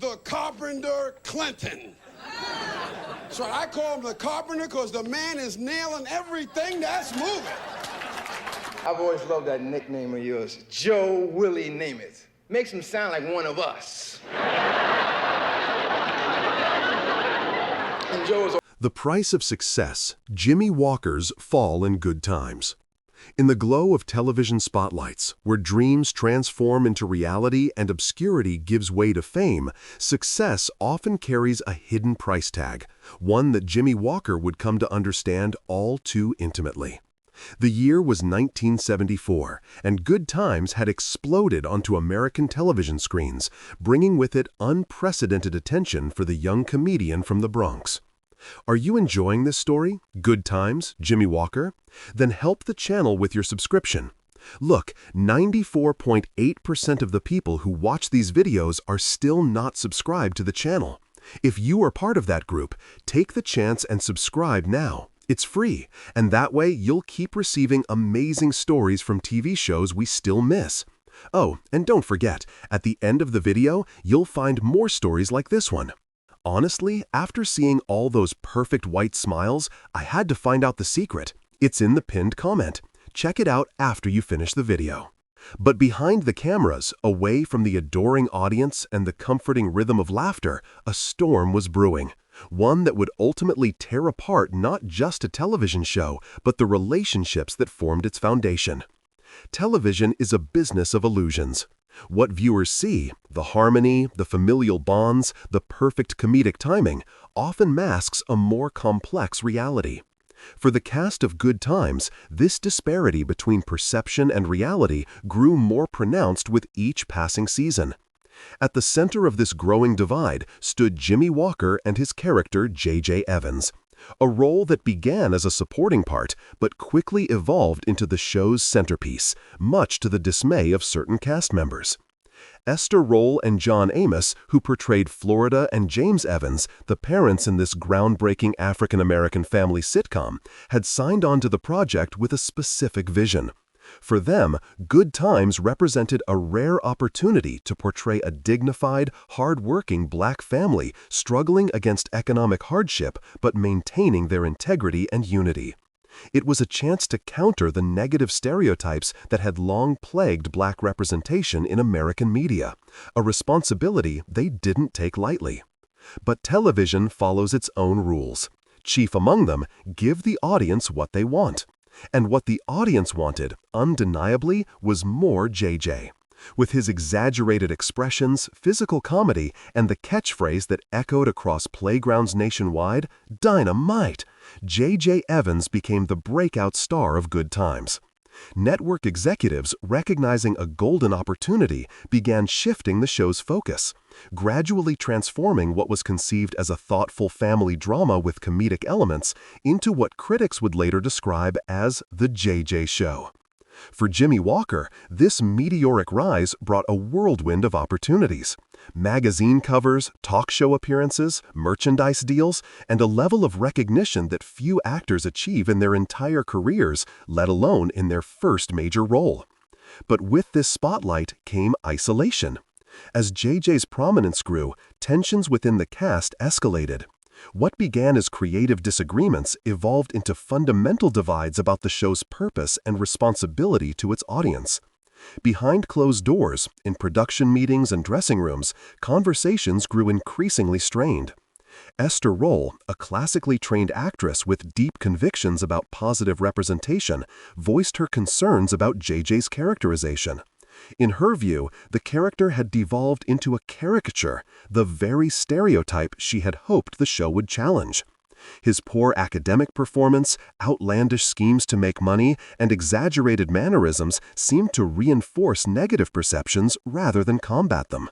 the Carpenter Clinton. So I call him the Carpenter because the man is nailing everything that's moving. I've always loved that nickname of yours, Joe Willie Namath. Makes him sound like one of us. And Joe's The price of success, Jimmy Walker's fall in good times. In the glow of television spotlights, where dreams transform into reality and obscurity gives way to fame, success often carries a hidden price tag, one that Jimmy Walker would come to understand all too intimately. The year was 1974, and Good Times had exploded onto American television screens, bringing with it unprecedented attention for the young comedian from the Bronx. Are you enjoying this story? Good Times, Jimmy Walker? Then help the channel with your subscription. Look, 94.8% of the people who watch these videos are still not subscribed to the channel. If you are part of that group, take the chance and subscribe now. It's free, and that way you'll keep receiving amazing stories from TV shows we still miss. Oh, and don't forget, at the end of the video, you'll find more stories like this one. Honestly, after seeing all those perfect white smiles, I had to find out the secret. It's in the pinned comment. Check it out after you finish the video. But behind the cameras, away from the adoring audience and the comforting rhythm of laughter, a storm was brewing. One that would ultimately tear apart not just a television show, but the relationships that formed its foundation. Television is a business of illusions. What viewers see, the harmony, the familial bonds, the perfect comedic timing, often masks a more complex reality. For the cast of Good Times, this disparity between perception and reality grew more pronounced with each passing season. At the center of this growing divide stood Jimmy Walker and his character J.J. Evans, a role that began as a supporting part but quickly evolved into the show's centerpiece, much to the dismay of certain cast members. Esther Rolle and John Amos, who portrayed Florida and James Evans, the parents in this groundbreaking African-American family sitcom, had signed on to the project with a specific vision. For them, Good Times represented a rare opportunity to portray a dignified, hard-working black family struggling against economic hardship but maintaining their integrity and unity. It was a chance to counter the negative stereotypes that had long plagued black representation in American media, a responsibility they didn't take lightly. But television follows its own rules. Chief among them, give the audience what they want. And what the audience wanted, undeniably, was more JJ. With his exaggerated expressions, physical comedy, and the catchphrase that echoed across playgrounds nationwide, "Dynamite!" J.J. Evans became the breakout star of Good Times. Network executives, recognizing a golden opportunity, began shifting the show's focus, gradually transforming what was conceived as a thoughtful family drama with comedic elements into what critics would later describe as the J.J. Show. For Jimmy Walker, this meteoric rise brought a whirlwind of opportunities. Magazine covers, talk show appearances, merchandise deals, and a level of recognition that few actors achieve in their entire careers, let alone in their first major role. But with this spotlight came isolation. As JJ's prominence grew, tensions within the cast escalated. What began as creative disagreements evolved into fundamental divides about the show's purpose and responsibility to its audience. Behind closed doors, in production meetings and dressing rooms, conversations grew increasingly strained. Esther Rolle, a classically trained actress with deep convictions about positive representation, voiced her concerns about JJ's characterization. In her view, the character had devolved into a caricature, the very stereotype she had hoped the show would challenge. His poor academic performance, outlandish schemes to make money, and exaggerated mannerisms seemed to reinforce negative perceptions rather than combat them.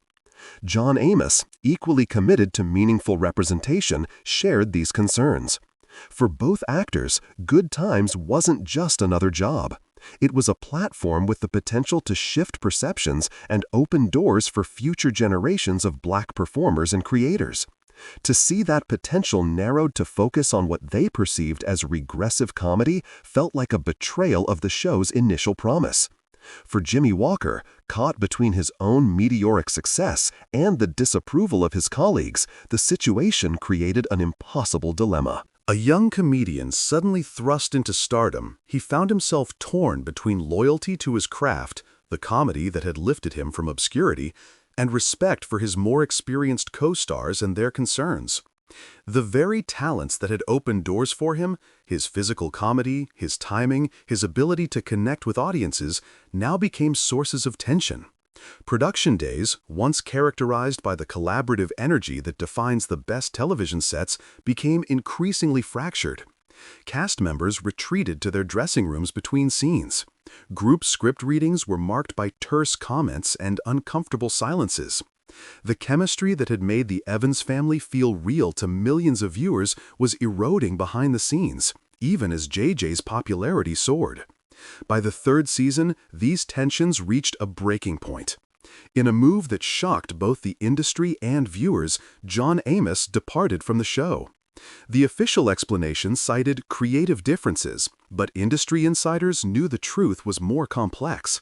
John Amos, equally committed to meaningful representation, shared these concerns. For both actors, Good Times wasn't just another job. It was a platform with the potential to shift perceptions and open doors for future generations of black performers and creators. To see that potential narrowed to focus on what they perceived as regressive comedy felt like a betrayal of the show's initial promise. For Jimmy Walker, caught between his own meteoric success and the disapproval of his colleagues, the situation created an impossible dilemma. A young comedian suddenly thrust into stardom, he found himself torn between loyalty to his craft, the comedy that had lifted him from obscurity, and respect for his more experienced co-stars and their concerns. The very talents that had opened doors for him, his physical comedy, his timing, his ability to connect with audiences, now became sources of tension. Production days, once characterized by the collaborative energy that defines the best television sets, became increasingly fractured. Cast members retreated to their dressing rooms between scenes. Group script readings were marked by terse comments and uncomfortable silences. The chemistry that had made the Evans family feel real to millions of viewers was eroding behind the scenes, even as JJ's popularity soared. By the third season, these tensions reached a breaking point. In a move that shocked both the industry and viewers, John Amos departed from the show. The official explanation cited creative differences, but industry insiders knew the truth was more complex.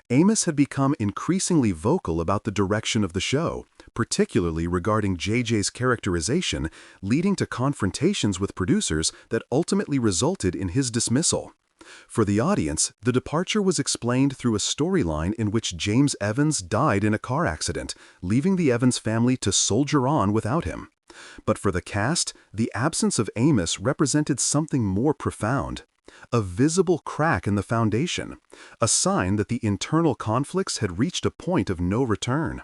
Amos had become increasingly vocal about the direction of the show, particularly regarding JJ's characterization, leading to confrontations with producers that ultimately resulted in his dismissal. For the audience, the departure was explained through a storyline in which James Evans died in a car accident, leaving the Evans family to soldier on without him. But for the cast, the absence of Amos represented something more profound. A visible crack in the foundation, a sign that the internal conflicts had reached a point of no return.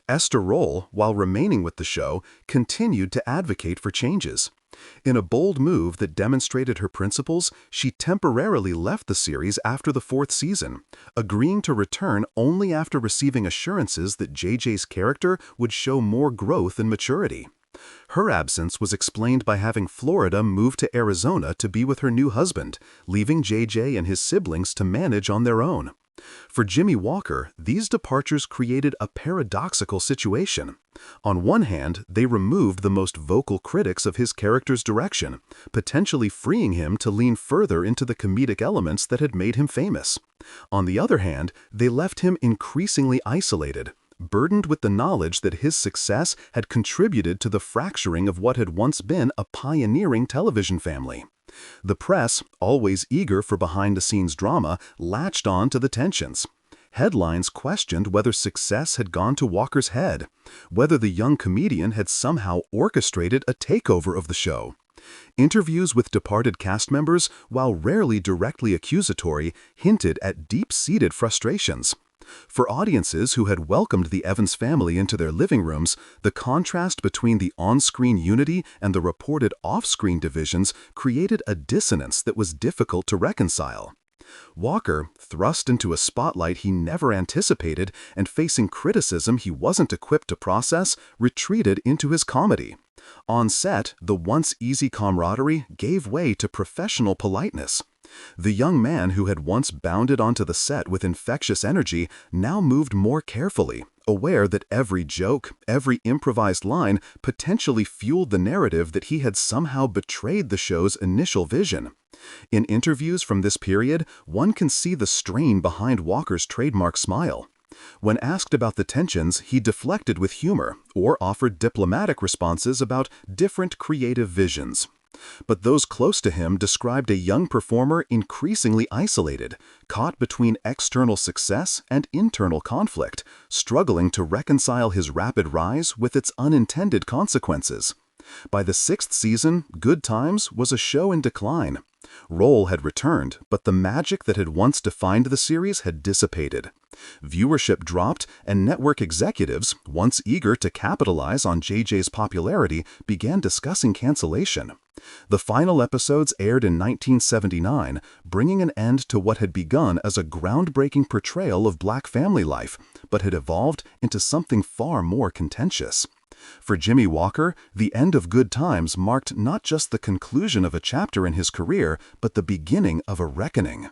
Esther Roll, while remaining with the show, continued to advocate for changes. In a bold move that demonstrated her principles, she temporarily left the series after the fourth season, agreeing to return only after receiving assurances that JJ's character would show more growth and maturity. Her absence was explained by having Florida move to Arizona to be with her new husband, leaving JJ and his siblings to manage on their own. For Jimmy Walker, these departures created a paradoxical situation. On one hand, they removed the most vocal critics of his character's direction, potentially freeing him to lean further into the comedic elements that had made him famous. On the other hand, they left him increasingly isolated, burdened with the knowledge that his success had contributed to the fracturing of what had once been a pioneering television family. The press, always eager for behind-the-scenes drama, latched on to the tensions. Headlines questioned whether success had gone to Walker's head, whether the young comedian had somehow orchestrated a takeover of the show. Interviews with departed cast members, while rarely directly accusatory, hinted at deep-seated frustrations. For audiences who had welcomed the Evans family into their living rooms, the contrast between the on-screen unity and the reported off-screen divisions created a dissonance that was difficult to reconcile. Walker, thrust into a spotlight he never anticipated and facing criticism he wasn't equipped to process, retreated into his comedy. On set, the once easy camaraderie gave way to professional politeness. The young man who had once bounded onto the set with infectious energy now moved more carefully, aware that every joke, every improvised line potentially fueled the narrative that he had somehow betrayed the show's initial vision. In interviews from this period, one can see the strain behind Walker's trademark smile. When asked about the tensions, he deflected with humor or offered diplomatic responses about different creative visions. But those close to him described a young performer increasingly isolated, caught between external success and internal conflict, struggling to reconcile his rapid rise with its unintended consequences. By the sixth season, Good Times was a show in decline. Roll had returned, but the magic that had once defined the series had dissipated. Viewership dropped, and network executives, once eager to capitalize on JJ's popularity, began discussing cancellation. The final episodes aired in 1979, bringing an end to what had begun as a groundbreaking portrayal of Black family life, but had evolved into something far more contentious. For Jimmy Walker, the end of Good Times marked not just the conclusion of a chapter in his career, but the beginning of a reckoning.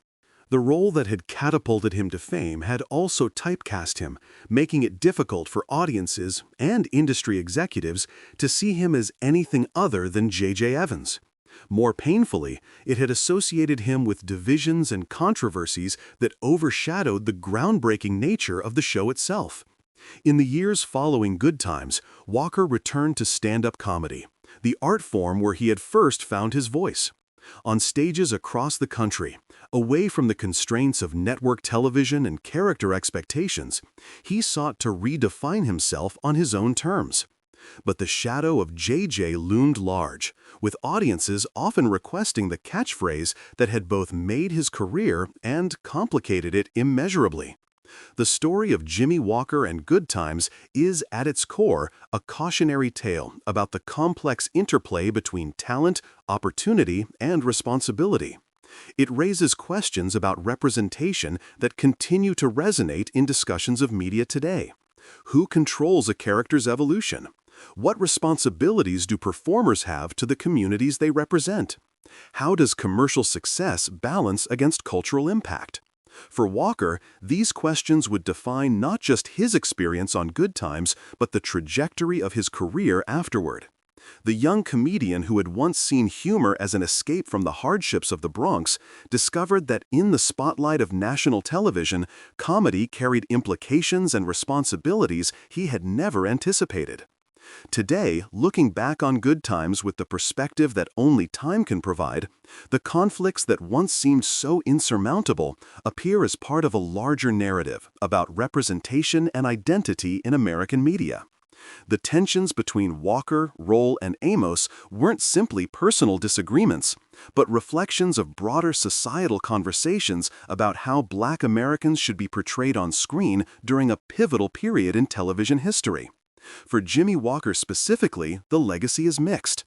The role that had catapulted him to fame had also typecast him, making it difficult for audiences and industry executives to see him as anything other than J.J. Evans. More painfully, it had associated him with divisions and controversies that overshadowed the groundbreaking nature of the show itself. In the years following Good Times, Walker returned to stand-up comedy, the art form where he had first found his voice. On stages across the country, away from the constraints of network television and character expectations, he sought to redefine himself on his own terms. But the shadow of JJ loomed large, with audiences often requesting the catchphrase that had both made his career and complicated it immeasurably. The story of Jimmy Walker and Good Times is, at its core, a cautionary tale about the complex interplay between talent, opportunity, and responsibility. It raises questions about representation that continue to resonate in discussions of media today. Who controls a character's evolution? What responsibilities do performers have to the communities they represent? How does commercial success balance against cultural impact? For Walker, these questions would define not just his experience on Good Times, but the trajectory of his career afterward. The young comedian who had once seen humor as an escape from the hardships of the Bronx discovered that in the spotlight of national television, comedy carried implications and responsibilities he had never anticipated. Today, looking back on Good Times with the perspective that only time can provide, the conflicts that once seemed so insurmountable appear as part of a larger narrative about representation and identity in American media. The tensions between Walker, Roll, and Amos weren't simply personal disagreements, but reflections of broader societal conversations about how Black Americans should be portrayed on screen during a pivotal period in television history. For Jimmy Walker specifically, the legacy is mixed.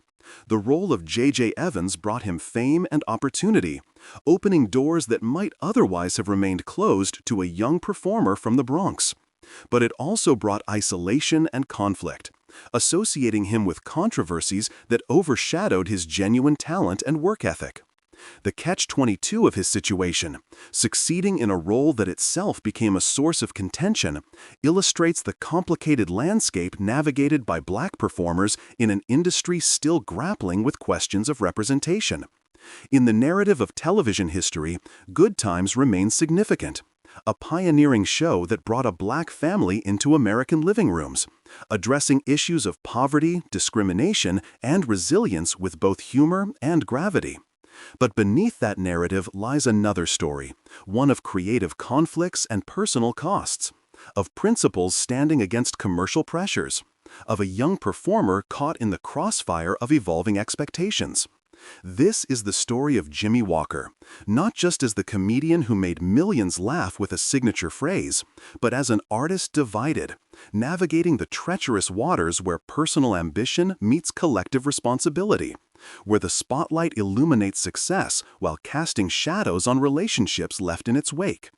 The role of J.J. Evans brought him fame and opportunity, opening doors that might otherwise have remained closed to a young performer from the Bronx. But it also brought isolation and conflict, associating him with controversies that overshadowed his genuine talent and work ethic. The catch-22 of his situation, succeeding in a role that itself became a source of contention, illustrates the complicated landscape navigated by Black performers in an industry still grappling with questions of representation. In the narrative of television history, Good Times remains significant. A pioneering show that brought a Black family into American living rooms, addressing issues of poverty, discrimination, and resilience with both humor and gravity. But beneath that narrative lies another story, one of creative conflicts and personal costs, of principles standing against commercial pressures, of a young performer caught in the crossfire of evolving expectations. This is the story of Jimmy Walker, not just as the comedian who made millions laugh with a signature phrase, but as an artist divided, navigating the treacherous waters where personal ambition meets collective responsibility, where the spotlight illuminates success while casting shadows on relationships left in its wake.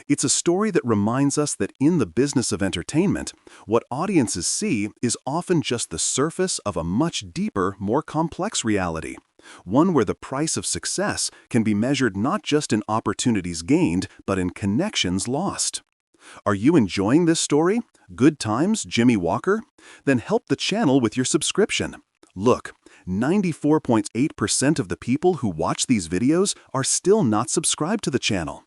It's a story that reminds us that in the business of entertainment, what audiences see is often just the surface of a much deeper, more complex reality. One where the price of success can be measured not just in opportunities gained, but in connections lost. Are you enjoying this story? Good Times, Jimmy Walker? Then help the channel with your subscription. Look, 94.8% of the people who watch these videos are still not subscribed to the channel.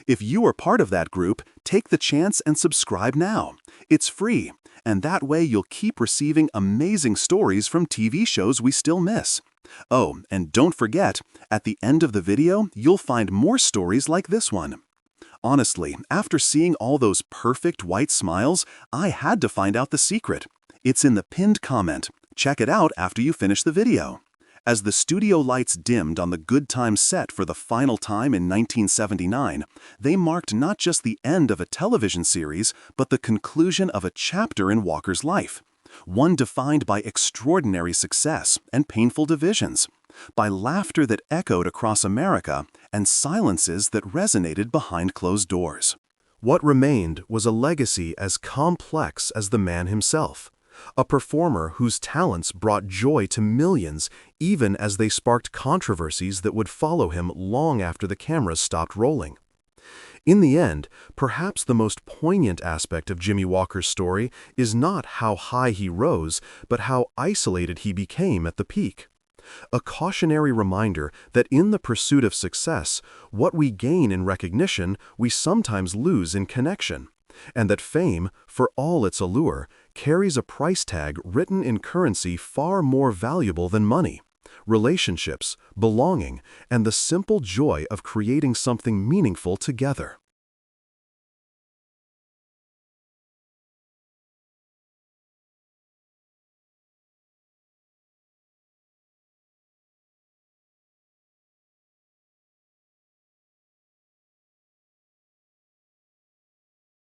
If you are part of that group, take the chance and subscribe now. It's free, and that way you'll keep receiving amazing stories from TV shows we still miss. Oh, and don't forget, at the end of the video, you'll find more stories like this one. Honestly, after seeing all those perfect white smiles, I had to find out the secret. It's in the pinned comment. Check it out after you finish the video. As the studio lights dimmed on the Good Times set for the final time in 1979, they marked not just the end of a television series, but the conclusion of a chapter in Walker's life. One defined by extraordinary success and painful divisions, by laughter that echoed across America and silences that resonated behind closed doors. What remained was a legacy as complex as the man himself, a performer whose talents brought joy to millions even as they sparked controversies that would follow him long after the cameras stopped rolling. In the end, perhaps the most poignant aspect of Jimmy Walker's story is not how high he rose, but how isolated he became at the peak. A cautionary reminder that in the pursuit of success, what we gain in recognition, we sometimes lose in connection, and that fame, for all its allure, carries a price tag written in currency far more valuable than money: relationships, belonging, and the simple joy of creating something meaningful together.